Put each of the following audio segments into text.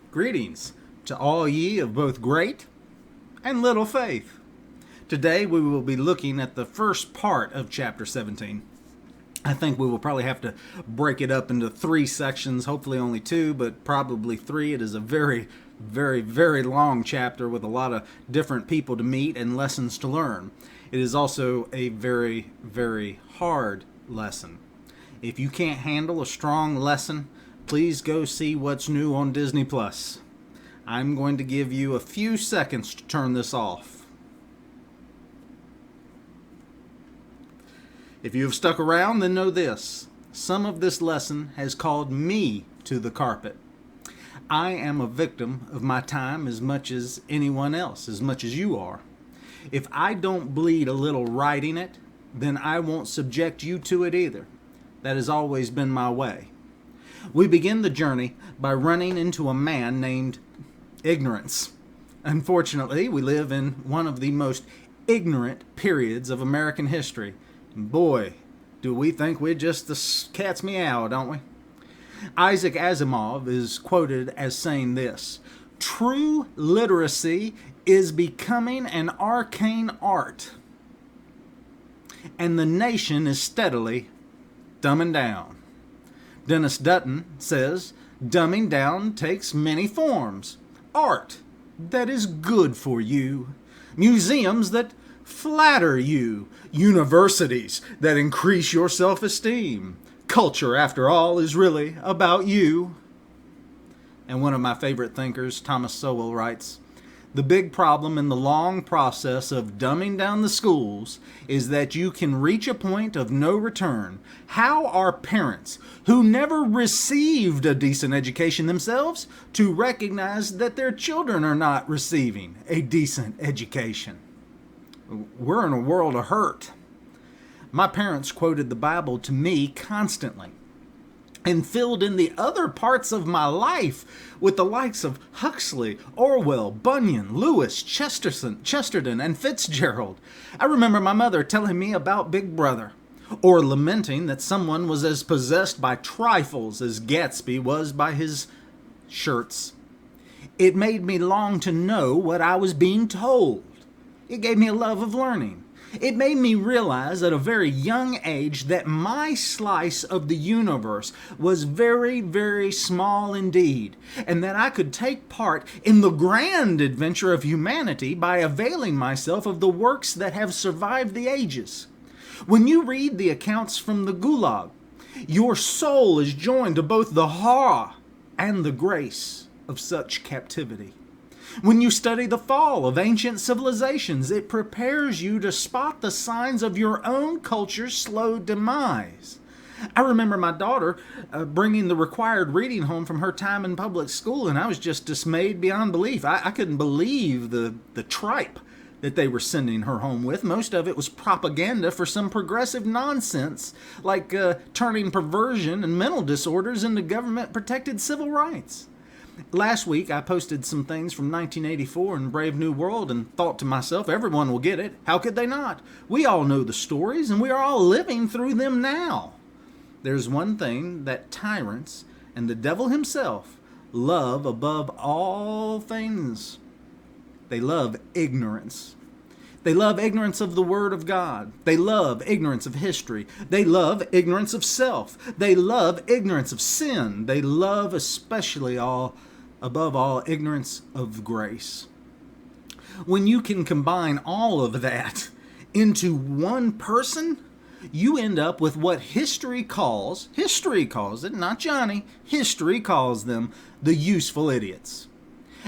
Greetings to all ye of both great and little faith. Today we will be looking at the first part of chapter 17. I think we will probably have to break it up into three sections, hopefully only two, but probably three. It is a very long chapter with a lot of different people to meet and lessons to learn. It is also a very hard lesson. If you can't handle a strong lesson, please go see what's new on Disney Plus. I'm going to give you a few seconds to turn this off. If you have stuck around, then know this. Some of this lesson has called me to the carpet. I am a victim of my time as much as anyone else, as much as you are. If I don't bleed a little writing it, then I won't subject you to it either. That has always been my way. We begin the journey by running into a man named Ignorance. Unfortunately, we live in one of the most ignorant periods of American history. Boy, do we think we're just the cat's meow, don't we? Isaac Asimov is quoted as saying this: "True literacy is becoming an arcane art, and the nation is steadily dumbing down." Dennis Dutton says, "Dumbing down takes many forms. Art that is good for you, museums that flatter you, universities that increase your self-esteem. Culture, after all, is really about you." And one of my favorite thinkers, Thomas Sowell, writes, "The big problem in the long process of dumbing down the schools is that you can reach a point of no return. How are parents who never received a decent education themselves to recognize that their children are not receiving a decent education?" We're in a world of hurt. My parents quoted the Bible to me constantly and filled in the other parts of my life with the likes of Huxley, Orwell, Bunyan, Lewis, Chesterton, and Fitzgerald. I remember my mother telling me about Big Brother, or lamenting that someone was as possessed by trifles as Gatsby was by his shirts. It made me long to know what I was being told. It gave me a love of learning. It made me realize at a very young age that my slice of the universe was very small indeed, and that I could take part in the grand adventure of humanity by availing myself of the works that have survived the ages. When you read the accounts from the Gulag, your soul is joined to both the horror and the grace of such captivity. When you study the fall of ancient civilizations, it prepares you to spot the signs of your own culture's slow demise. I remember my daughter bringing the required reading home from her time in public school, and I was just dismayed beyond belief. I couldn't believe the tripe that they were sending her home with. Most of it was propaganda for some progressive nonsense, like turning perversion and mental disorders into government-protected civil rights. Last week, I posted some things from 1984 in Brave New World and thought to myself, everyone will get it. How could they not? We all know the stories, and we are all living through them now. There's one thing that tyrants and the devil himself love above all things. They love ignorance. They love ignorance of the Word of God. They love ignorance of history. They love ignorance of self. They love ignorance of sin. They love especially above all, ignorance of grace. When you can combine all of that into one person, you end up with what history calls it, not Johnny, history calls them the useful idiots.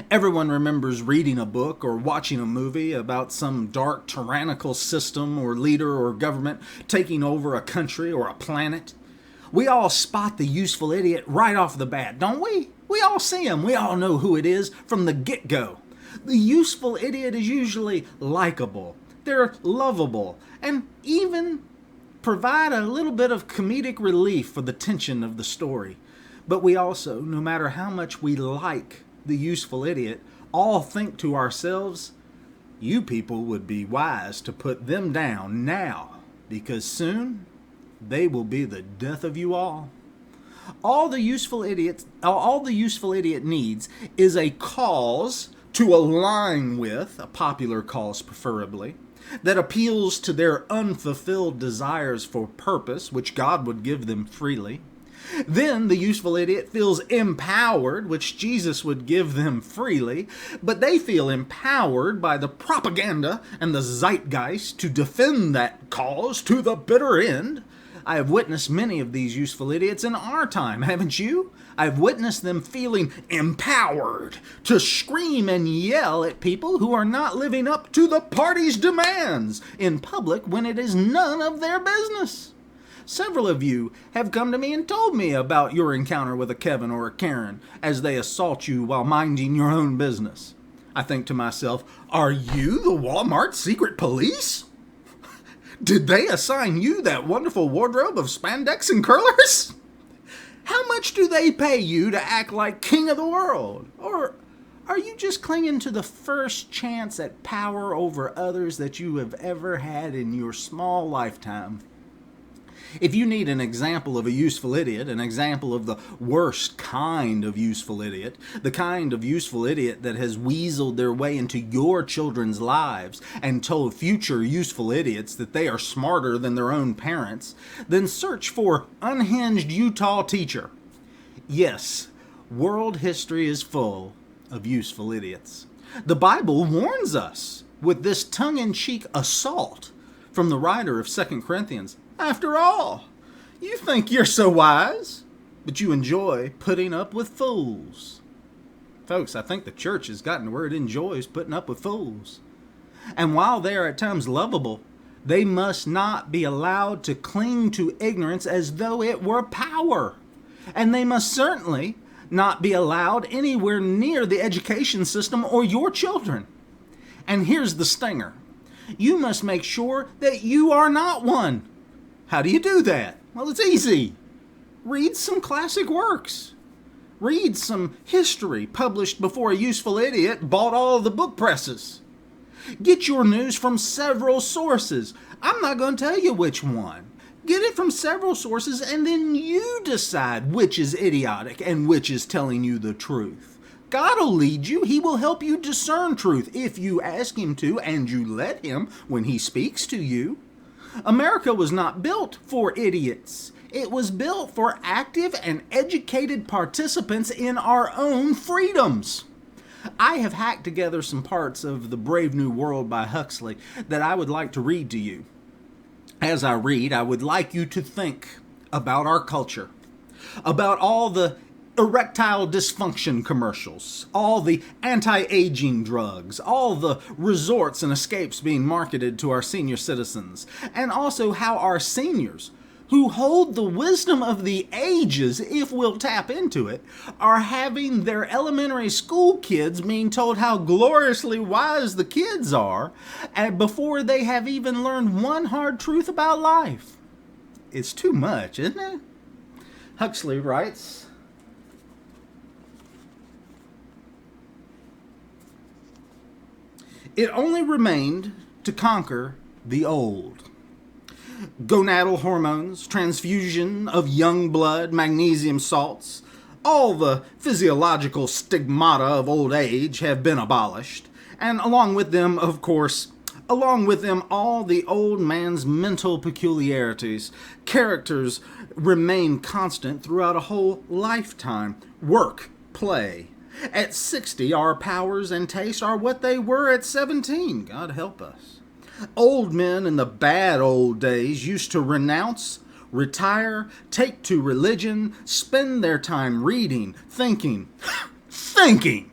Everyone remembers reading a book or watching a movie about some dark tyrannical system or leader or government taking over a country or a planet. We all spot the useful idiot right off the bat, don't we? We all see him. We all know who it is from the get-go. The useful idiot is usually likable. They're lovable and even provide a little bit of comedic relief for the tension of the story. But we also, no matter how much we like the useful idiot, all think to ourselves, you people would be wise to put them down now, because soon they will be the death of you all. All the useful idiot needs is a cause to align with, a popular cause preferably, that appeals to their unfulfilled desires for purpose, which God would give them freely. Then the useful idiot feels empowered, which Jesus would give them freely, but they feel empowered by the propaganda and the zeitgeist to defend that cause to the bitter end. I have witnessed many of these useful idiots in our time, haven't you? I've witnessed them feeling empowered to scream and yell at people who are not living up to the party's demands in public when it is none of their business. Several of you have come to me and told me about your encounter with a Kevin or a Karen as they assault you while minding your own business. I think to myself, are you the Walmart secret police? Did they assign you that wonderful wardrobe of spandex and curlers? How much do they pay you to act like king of the world? Or are you just clinging to the first chance at power over others that you have ever had in your small lifetime? If you need an example of a useful idiot, an example of the worst kind of useful idiot, the kind of useful idiot that has weaseled their way into your children's lives and told future useful idiots that they are smarter than their own parents, then search for Unhinged Utah Teacher. Yes, world history is full of useful idiots. The Bible warns us with this tongue-in-cheek assault from the writer of 2 Corinthians. After all, you think you're so wise, but you enjoy putting up with fools. Folks, I think the church has gotten to where it enjoys putting up with fools. And while they are at times lovable, they must not be allowed to cling to ignorance as though it were power. And they must certainly not be allowed anywhere near the education system or your children. And here's the stinger. You must make sure that you are not one. How do you do that? Well, it's easy. Read some classic works. Read some history published before a useful idiot bought all of the book presses. Get your news from several sources. I'm not going to tell you which one. Get it from several sources and then you decide which is idiotic and which is telling you the truth. God will lead you. He will help you discern truth if you ask Him to and you let Him when He speaks to you. America was not built for idiots. It was built for active and educated participants in our own freedoms. I have hacked together some parts of The Brave New World by Huxley that I would like to read to you. As I read, I would like you to think about our culture, about all the erectile dysfunction commercials, all the anti-aging drugs, all the resorts and escapes being marketed to our senior citizens, and also how our seniors, who hold the wisdom of the ages, if we'll tap into it, are having their elementary school kids being told how gloriously wise the kids are, and before they have even learned one hard truth about life. It's too much, isn't it? Huxley writes, "It only remained to conquer the old. Gonadal hormones, transfusion of young blood, magnesium salts, all the physiological stigmata of old age have been abolished, and along with them, of course, all the old man's mental peculiarities. Characters remain constant throughout a whole lifetime. Work, play. At 60, our powers and tastes are what they were at 17. God help us. Old men in the bad old days used to renounce, retire, take to religion, spend their time reading, thinking. Thinking!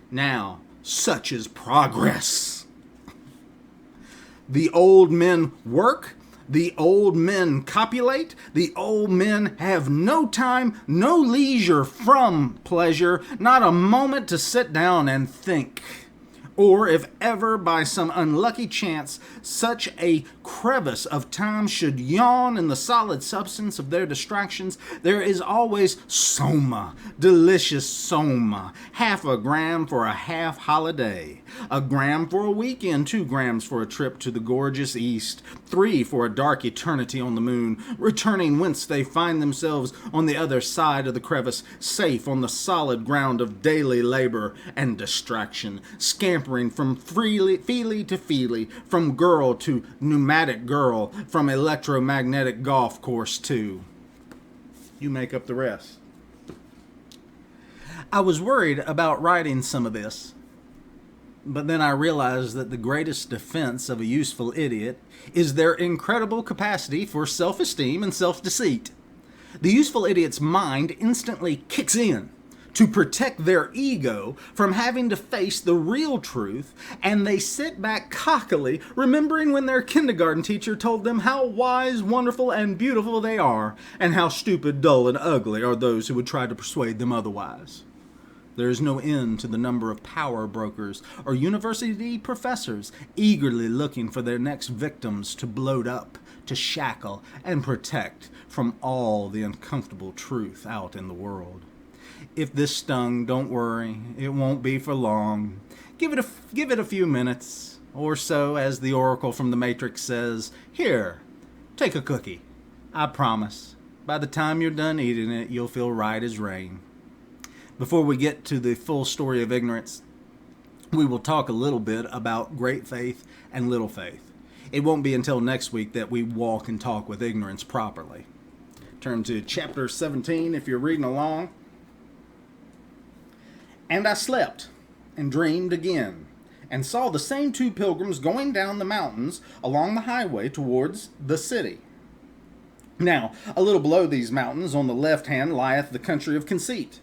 Now, such is progress. The old men work, the old men copulate, the old men have no time, no leisure from pleasure, not a moment to sit down and think. Or if ever by some unlucky chance such a crevice of time should yawn in the solid substance of their distractions, there is always soma, delicious soma, half a gram for a half holiday, a gram for a weekend, 2 grams for a trip to the gorgeous east, 3 for a dark eternity on the moon, returning whence they find themselves on the other side of the crevice, safe on the solid ground of daily labor and distraction, scampering from feely to feely, from girl to pneumatic girl, from electromagnetic golf course to. You make up the rest. I was worried about writing some of this, but then I realized that the greatest defense of a useful idiot is their incredible capacity for self-esteem and self-deceit. The useful idiot's mind instantly kicks in to protect their ego from having to face the real truth, and they sit back cockily, remembering when their kindergarten teacher told them how wise, wonderful, and beautiful they are, and how stupid, dull, and ugly are those who would try to persuade them otherwise. There is no end to the number of power brokers or university professors eagerly looking for their next victims to bloat up, to shackle, and protect from all the uncomfortable truth out in the world. If this stung, don't worry, it won't be for long. Give it a few minutes or so, as the Oracle from the Matrix says. Here, take a cookie. I promise, by the time you're done eating it, you'll feel right as rain. Before we get to the full story of ignorance, we will talk a little bit about great faith and little faith. It won't be until next week that we walk and talk with ignorance properly. Turn to chapter 17 if you're reading along. And I slept, and dreamed again, and saw the same 2 pilgrims going down the mountains along the highway towards the city. Now, a little below these mountains on the left hand lieth the country of Conceit,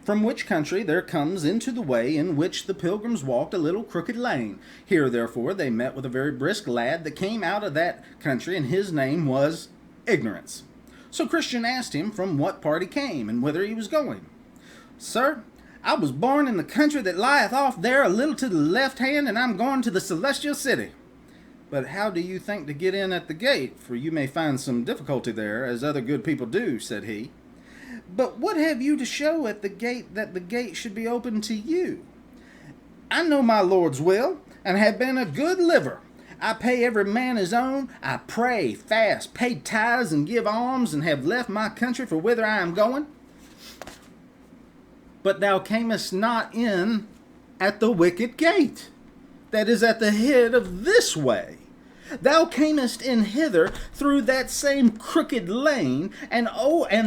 from which country there comes into the way in which the pilgrims walked a little crooked lane. Here, therefore, they met with a very brisk lad that came out of that country, and his name was Ignorance. So Christian asked him from what part he came, and whither he was going. Sir, I was born in the country that lieth off there a little to the left hand, and I'm going to the celestial city. But how do you think to get in at the gate? For you may find some difficulty there, as other good people do, said he. But what have you to show at the gate that the gate should be open to you? I know my Lord's will, and have been a good liver. I pay every man his own. I pray, fast, pay tithes, and give alms, and have left my country for whither I am going. But thou camest not in at the wicket gate, that is at the head of this way. Thou camest in hither through that same crooked lane, and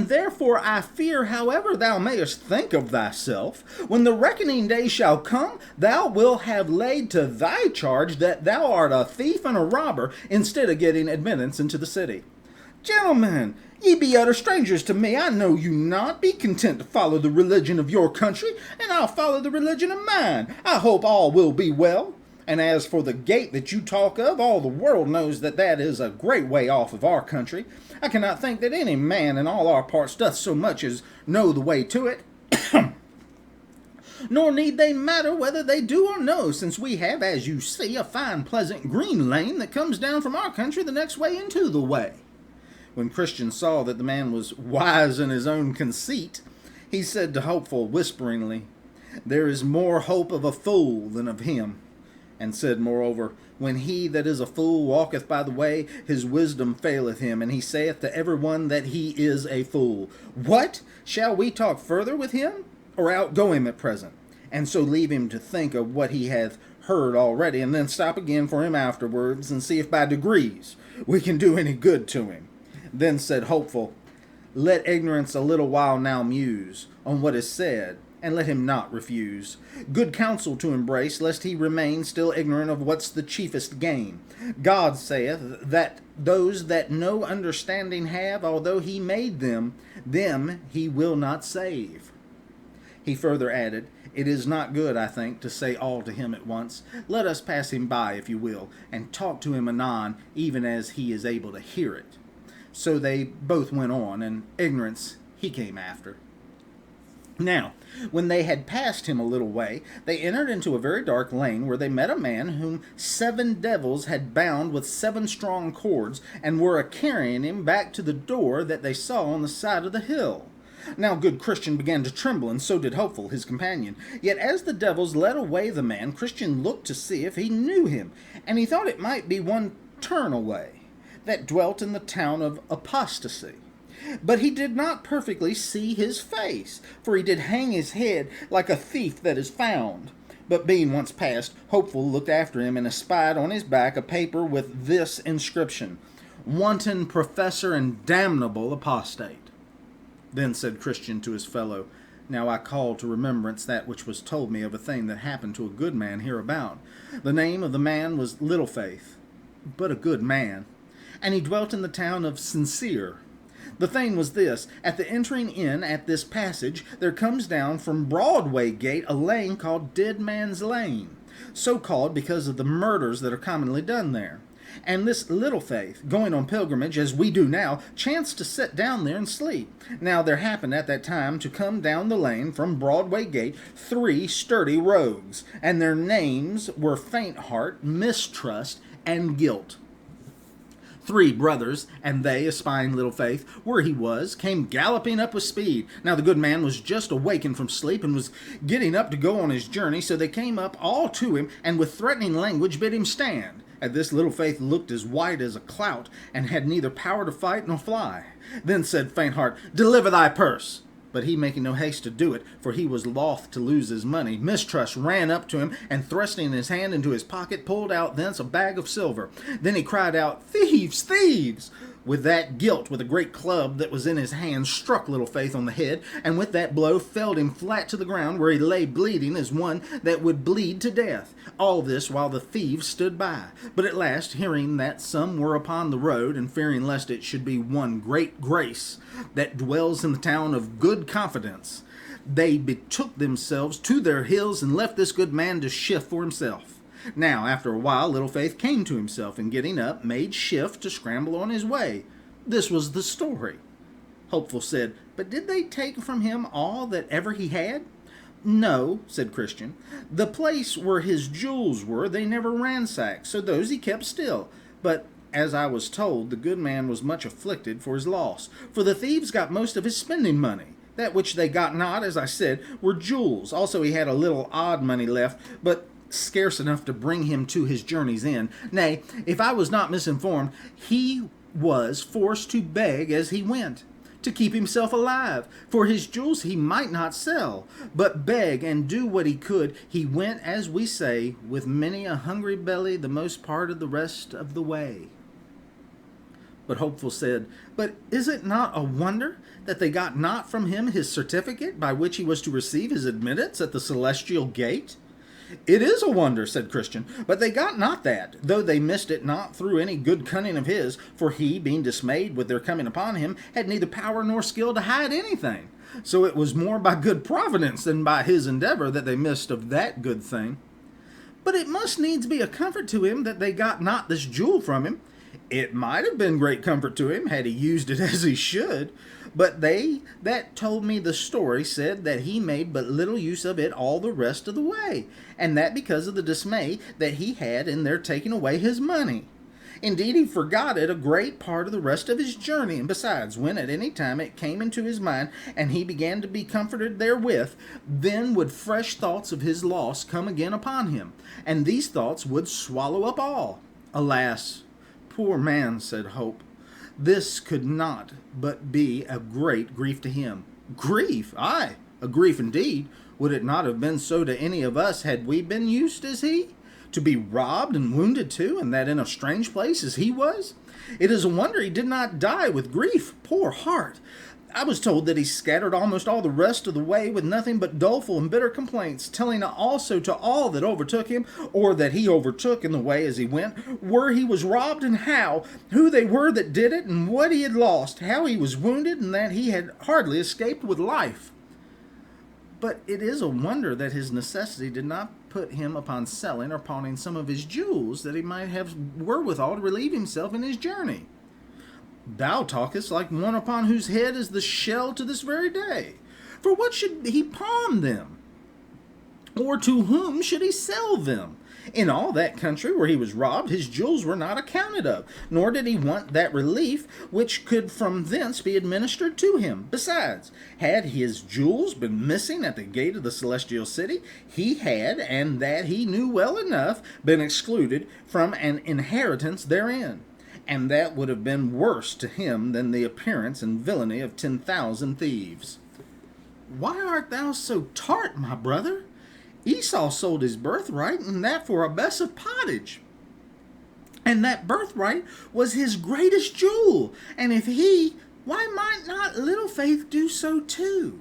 therefore I fear, however thou mayest think of thyself, when the reckoning day shall come, thou wilt have laid to thy charge that thou art a thief and a robber, instead of getting admittance into the city. Gentlemen, ye be utter strangers to me. I know you not. Be content to follow the religion of your country, and I'll follow the religion of mine. I hope all will be well. And as for the gate that you talk of, all the world knows that that is a great way off of our country. I cannot think that any man in all our parts doth so much as know the way to it. Nor need they matter whether they do or no, since we have, as you see, a fine pleasant green lane that comes down from our country the next way into the way. When Christian saw that the man was wise in his own conceit, he said to Hopeful whisperingly, There is more hope of a fool than of him. And said moreover, When he that is a fool walketh by the way, his wisdom faileth him, and he saith to every one that he is a fool. What? Shall we talk further with him, or outgo him at present, and so leave him to think of what he hath heard already, and then stop again for him afterwards, and see if by degrees we can do any good to him? Then said Hopeful, Let ignorance a little while now muse on what is said, and let him not refuse good counsel to embrace, lest he remain still ignorant of what's the chiefest gain. God saith that those that no understanding have, although he made them he will not save. He further added, It is not good, I think, to say all to him at once. Let us pass him by, if you will, and talk to him anon, even as he is able to hear it. So they both went on, and Ignorance he came after. Now, when they had passed him a little way, they entered into a very dark lane, where they met a man whom 7 devils had bound with 7 strong cords, and were a-carrying him back to the door that they saw on the side of the hill. Now good Christian began to tremble, and so did Hopeful, his companion. Yet as the devils led away the man, Christian looked to see if he knew him, and he thought it might be one Turnaway, that dwelt in the town of Apostasy. But he did not perfectly see his face, for he did hang his head like a thief that is found. But being once past, Hopeful looked after him, and espied on his back a paper with this inscription: Wanton professor and damnable apostate. Then said Christian to his fellow, Now I call to remembrance that which was told me of a thing that happened to a good man hereabout. The name of the man was Little Faith, but a good man, and he dwelt in the town of Sincere. The thing was this: at the entering in at this passage, there comes down from Broadway Gate a lane called Dead Man's Lane, so called because of the murders that are commonly done there. And this Little Faith, going on pilgrimage, as we do now, chanced to sit down there and sleep. Now there happened at that time to come down the lane from Broadway Gate 3 sturdy rogues, and their names were Faint Heart, Mistrust, and Guilt. 3 brothers, and they, espying Little Faith, where he was, came galloping up with speed. Now the good man was just awakened from sleep, and was getting up to go on his journey, so they came up all to him, and with threatening language bid him stand. At this Little Faith looked as white as a clout, and had neither power to fight nor fly. Then said Faint Heart, Deliver thy purse. But he, making no haste to do it, for he was loth to lose his money, Mistrust ran up to him, and thrusting his hand into his pocket, pulled out thence a bag of silver. Then he cried out, Thieves, thieves! With that, Guilt, with a great club that was in his hand, struck Little Faith on the head, and with that blow felled him flat to the ground, where he lay bleeding as one that would bleed to death. All this while the thieves stood by. But at last, hearing that some were upon the road, and fearing lest it should be one great Grace that dwells in the town of Good Confidence, they betook themselves to their hills, and left this good man to shift for himself. Now, after a while, Little Faith came to himself, and getting up, made shift to scramble on his way. This was the story. Hopeful said, But did they take from him all that ever he had? No, said Christian. The place where his jewels were they never ransacked, so those he kept still. But, as I was told, the good man was much afflicted for his loss, for the thieves got most of his spending money. That which they got not, as I said, were jewels. Also he had a little odd money left, but scarce enough to bring him to his journey's end. Nay, if I was not misinformed, he was forced to beg as he went, to keep himself alive, for his jewels he might not sell, but beg and do what he could. He went, as we say, with many a hungry belly the most part of the rest of the way. But Hopeful said, But is it not a wonder that they got not from him his certificate by which he was to receive his admittance at the celestial gate? It is a wonder, said Christian, but they got not that, though they missed it not through any good cunning of his, for he, being dismayed with their coming upon him, had neither power nor skill to hide anything. So it was more by good providence than by his endeavor that they missed of that good thing. But it must needs be a comfort to him that they got not this jewel from him. It might have been great comfort to him had he used it as he should, but they that told me the story said that he made but little use of it all the rest of the way, and that because of the dismay that he had in their taking away his money. Indeed, he forgot it a great part of the rest of his journey, and besides, when at any time it came into his mind, and he began to be comforted therewith, then would fresh thoughts of his loss come again upon him, and these thoughts would swallow up all. Alas, poor man, said Hope, this could not but be a great grief to him. Grief? Aye, a grief indeed. Would it not have been so to any of us had we been used as he? To be robbed and wounded too, and that in a strange place as he was? It is a wonder he did not die with grief, poor heart. I was told that he scattered almost all the rest of the way with nothing but doleful and bitter complaints, telling also to all that overtook him, or that he overtook in the way as he went, where he was robbed and how, who they were that did it, and what he had lost, how he was wounded, and that he had hardly escaped with life. But it is a wonder that his necessity did not put him upon selling or pawning some of his jewels, that he might have wherewithal to relieve himself in his journey. Thou talkest like one upon whose head is the shell to this very day. For what should he pawn them? Or to whom should he sell them? In all that country where he was robbed, his jewels were not accounted of, nor did he want that relief which could from thence be administered to him. Besides, had his jewels been missing at the gate of the celestial city, he had, and that he knew well enough, been excluded from an inheritance therein. And that would have been worse to him than the appearance and villainy of 10,000 thieves. Why art thou so tart, my brother? Esau sold his birthright, and that for a mess of pottage. And that birthright was his greatest jewel. And if he, why might not little faith do so too?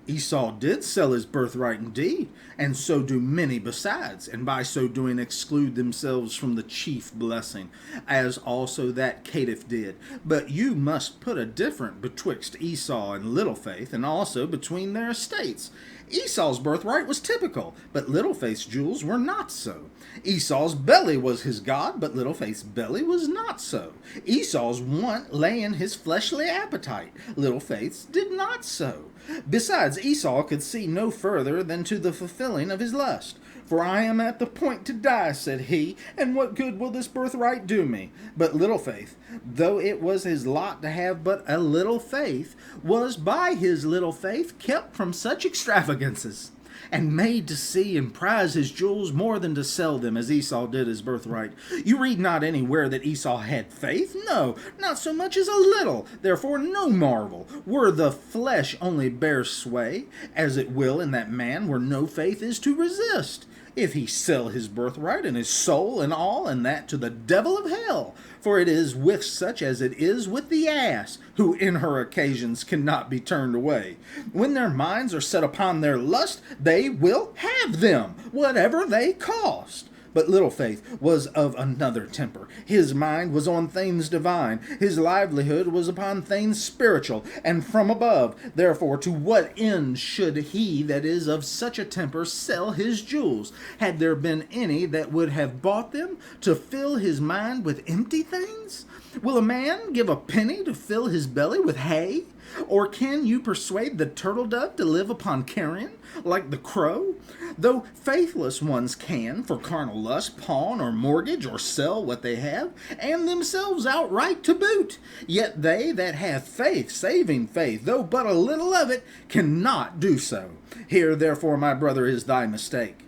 Esau did sell his birthright indeed, and so do many besides, and by so doing exclude themselves from the chief blessing, as also that caitiff did. But you must put a difference betwixt Esau and little faith, and also between their estates. Esau's birthright was typical, but little faith's jewels were not so. Esau's belly was his god, but little faith's belly was not so. Esau's want lay in his fleshly appetite, little faith's did not so. Besides, Esau could see no further than to the fulfilling of his lust. For I am at the point to die, said he, and what good will this birthright do me? But little faith, though it was his lot to have but a little faith, was by his little faith kept from such extravagances, and made to see and prize his jewels more than to sell them, as Esau did his birthright. You read not anywhere that Esau had faith? No, not so much as a little. Therefore no marvel, were the flesh only bear sway, as it will in that man where no faith is to resist. If he sell his birthright and his soul and all, and that to the devil of hell. For it is with such as it is with the ass, who in her occasions cannot be turned away. When their minds are set upon their lust, they will have them, whatever they cost. But little faith was of another temper. His mind was on things divine. His livelihood was upon things spiritual, and from above. Therefore, to what end should he that is of such a temper sell his jewels? Had there been any that would have bought them, to fill his mind with empty things? Will a man give a penny to fill his belly with hay? Or can you persuade the turtle dove to live upon carrion, like the crow? Though faithless ones can, for carnal lust, pawn or mortgage or sell what they have, and themselves outright to boot. Yet they that have faith, saving faith, though but a little of it, cannot do so. Here, therefore, my brother, is thy mistake.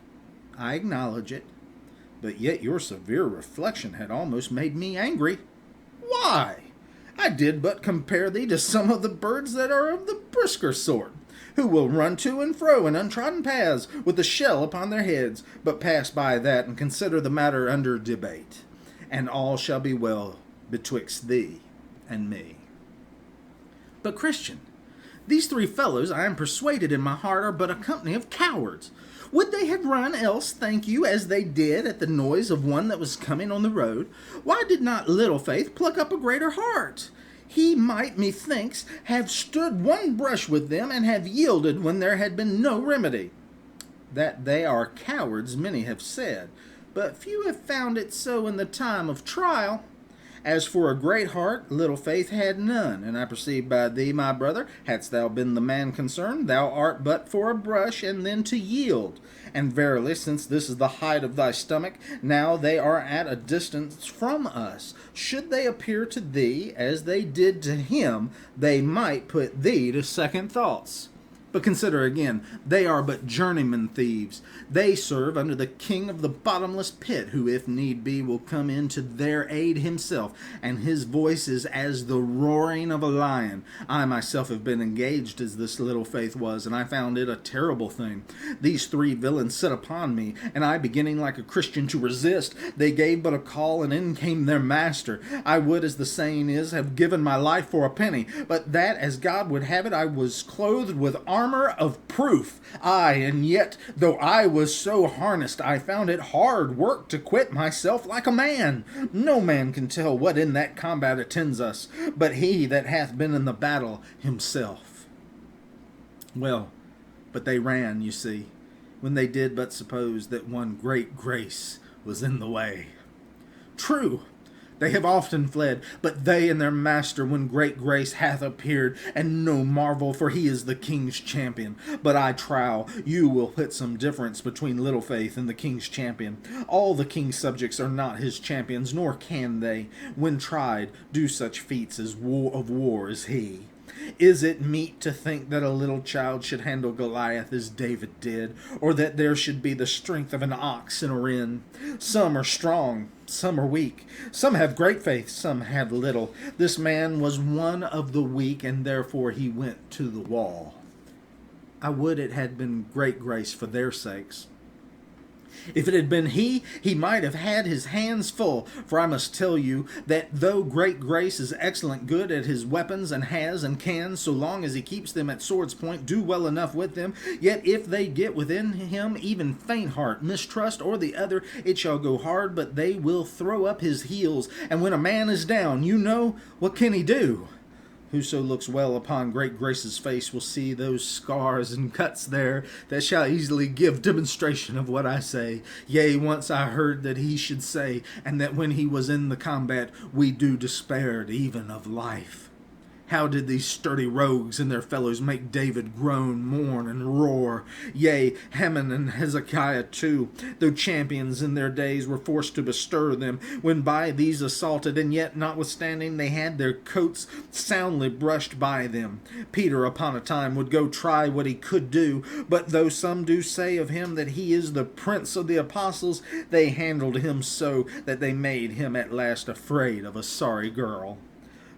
I acknowledge it, but yet your severe reflection had almost made me angry. Why? I did but compare thee to some of the birds that are of the brisker sort, who will run to and fro in untrodden paths with the shell upon their heads, but pass by that and consider the matter under debate, and all shall be well betwixt thee and me. But Christian, these three fellows, I am persuaded in my heart, are but a company of cowards. Would they have run else, think you, as they did at the noise of one that was coming on the road? Why did not little faith pluck up a greater heart? He might, methinks, have stood one brush with them, and have yielded when there had been no remedy. That they are cowards many have said, but few have found it so in the time of trial. As for a great heart, little faith had none, and I perceive by thee, my brother, hadst thou been the man concerned, thou art but for a brush, and then to yield. And verily, since this is the height of thy stomach, now they are at a distance from us. Should they appear to thee as they did to him, they might put thee to second thoughts. But consider again, they are but journeyman thieves. They serve under the king of the bottomless pit, who, if need be, will come in to their aid himself, and his voice is as the roaring of a lion. I myself have been engaged as this little faith was, and I found it a terrible thing. These three villains set upon me, and I, beginning like a Christian to resist, they gave but a call, and in came their master. I would, as the saying is, have given my life for a penny, but that, as God would have it, I was clothed with armor of proof. Aye, and yet, though I was so harnessed, I found it hard work to quit myself like a man. No man can tell what in that combat attends us, but he that hath been in the battle himself. Well, but they ran, you see, when they did but suppose that one great grace was in the way. True, They have often fled, but they and their master when great grace hath appeared, and no marvel, for he is the king's champion. But I trow you will put some difference between Little Faith and the king's champion. All the king's subjects are not his champions, nor can they, when tried, do such feats of war as he. Is it meet to think that a little child should handle Goliath as David did, or that there should be the strength of an ox in a ren? Some are strong, some are weak. Some have great faith, some have little. This man was one of the weak, and therefore he went to the wall. I would it had been great grace for their sakes. If it had been he might have had his hands full, for I must tell you that though great grace is excellent good at his weapons, and has and can, so long as he keeps them at sword's point, do well enough with them, yet if they get within him even faint heart, mistrust, or the other, it shall go hard, but they will throw up his heels, and when a man is down, you know, what can he do? Whoso looks well upon great grace's face will see those scars and cuts there that shall easily give demonstration of what I say. Yea, once I heard that he should say, and that when he was in the combat, we do despaired even of life. How did these sturdy rogues and their fellows make David groan, mourn, and roar? Yea, Haman and Hezekiah too, though champions in their days, were forced to bestir them, when by these assaulted, and yet notwithstanding they had their coats soundly brushed by them. Peter upon a time would go try what he could do, but though some do say of him that he is the prince of the apostles, they handled him so that they made him at last afraid of a sorry girl.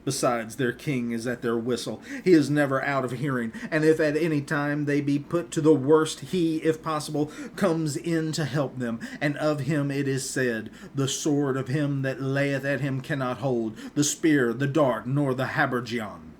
Besides, their king is at their whistle. He is never out of hearing, and if at any time they be put to the worst, he, if possible, comes in to help them. And of him it is said, the sword of him that layeth at him cannot hold, the spear, the dart, nor the habergeon.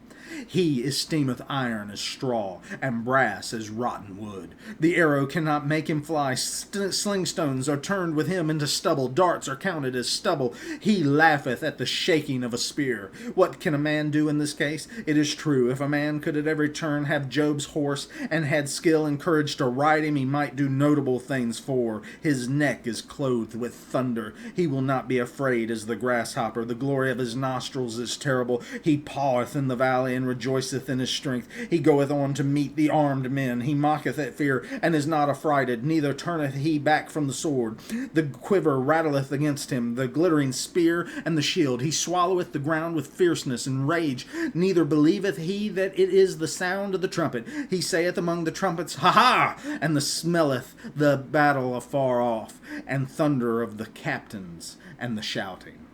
He esteemeth iron as straw, and brass as rotten wood. The arrow cannot make him fly. Sling stones are turned with him into stubble. Darts are counted as stubble. He laugheth at the shaking of a spear. What can a man do in this case? It is true, if a man could at every turn have Job's horse, and had skill and courage to ride him, he might do notable things, for his neck is clothed with thunder. He will not be afraid as the grasshopper. The glory of his nostrils is terrible. He paweth in the valley, and rejoiceth in his strength. He goeth on to meet the armed men. He mocketh at fear, and is not affrighted, neither turneth he back from the sword. The quiver rattleth against him, the glittering spear and the shield. He swalloweth the ground with fierceness and rage, neither believeth he that it is the sound of the trumpet. He saith among the trumpets, Ha ha! And the smelleth the battle afar off, and thunder of the captains, and the shouting.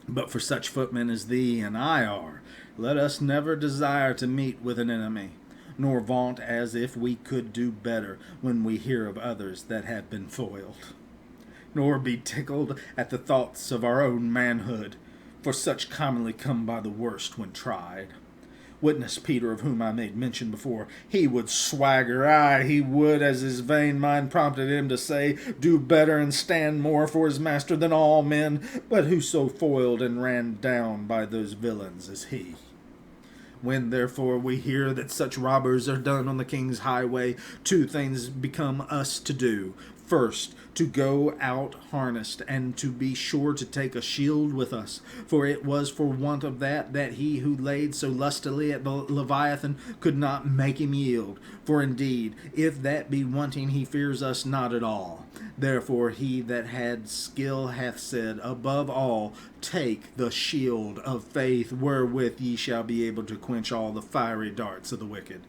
But for such footmen as thee and I are, let us never desire to meet with an enemy, nor vaunt as if we could do better when we hear of others that have been foiled, nor be tickled at the thoughts of our own manhood, for such commonly come by the worst when tried. Witness Peter, of whom I made mention before. He would swagger, aye, he would, as his vain mind prompted him to say, do better and stand more for his master than all men, but who so foiled and ran down by those villains as he. When, therefore, we hear that such robbers are done on the king's highway, two things become us to do. First, to go out harnessed, and to be sure to take a shield with us. For it was for want of that he who laid so lustily at the Leviathan could not make him yield. For indeed, if that be wanting, he fears us not at all. Therefore he that had skill hath said, above all, take the shield of faith, wherewith ye shall be able to quench all the fiery darts of the wicked.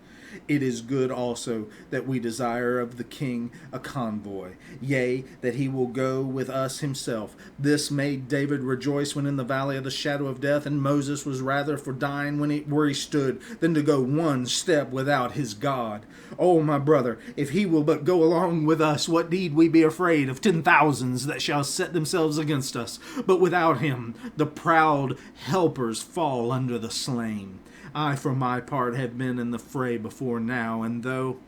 It is good also that we desire of the king a convoy, yea, that he will go with us himself. This made David rejoice when in the valley of the shadow of death, and Moses was rather for dying where he stood, than to go one step without his God. Oh, my brother, if he will but go along with us, what need we be afraid of 10,000s that shall set themselves against us? But without him, the proud helpers fall under the slain. I, for my part, have been in the fray before now, and though,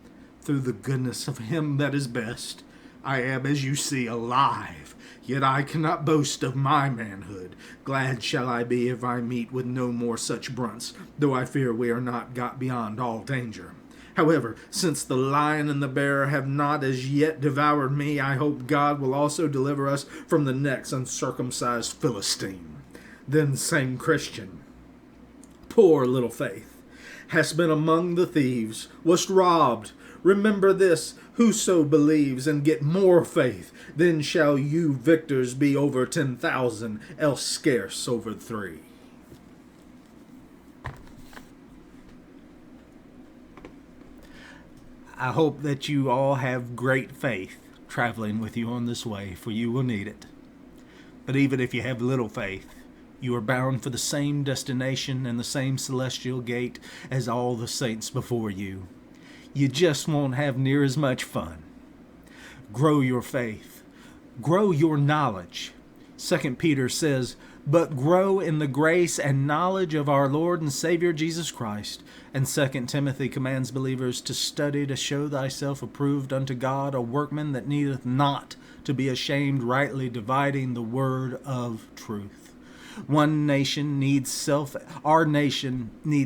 through the goodness of him that is best, I am, as you see, alive, yet I cannot boast of my manhood. Glad shall I be if I meet with no more such brunts, though I fear we are not got beyond all danger. However, since the lion and the bear have not as yet devoured me, I hope God will also deliver us from the next uncircumcised Philistine. Then sang Christian, poor little faith, hast been among the thieves, wast robbed. Remember this, whoso believes, and get more faith, then shall you victors be over 10,000, else scarce over 3. I hope that you all have great faith traveling with you on this way, for you will need it. But even if you have little faith, you are bound for the same destination and the same celestial gate as all the saints before you. You just won't have near as much fun. Grow your faith. Grow your knowledge. 2 Peter says, but grow in the grace and knowledge of our Lord and Savior Jesus Christ. And 2 Timothy commands believers to study to show thyself approved unto God, a workman that needeth not to be ashamed, rightly dividing the word of truth. Our nation needs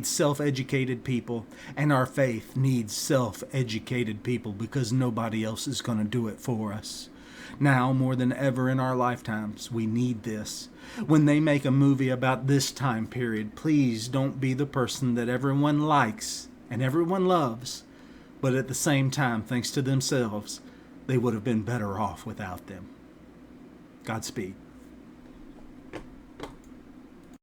self-educated people, and our faith needs self-educated people, because nobody else is going to do it for us. Now, more than ever in our lifetimes, we need this. When they make a movie about this time period, please don't be the person that everyone likes and everyone loves, but at the same time thinks to themselves, they would have been better off without them. Godspeed.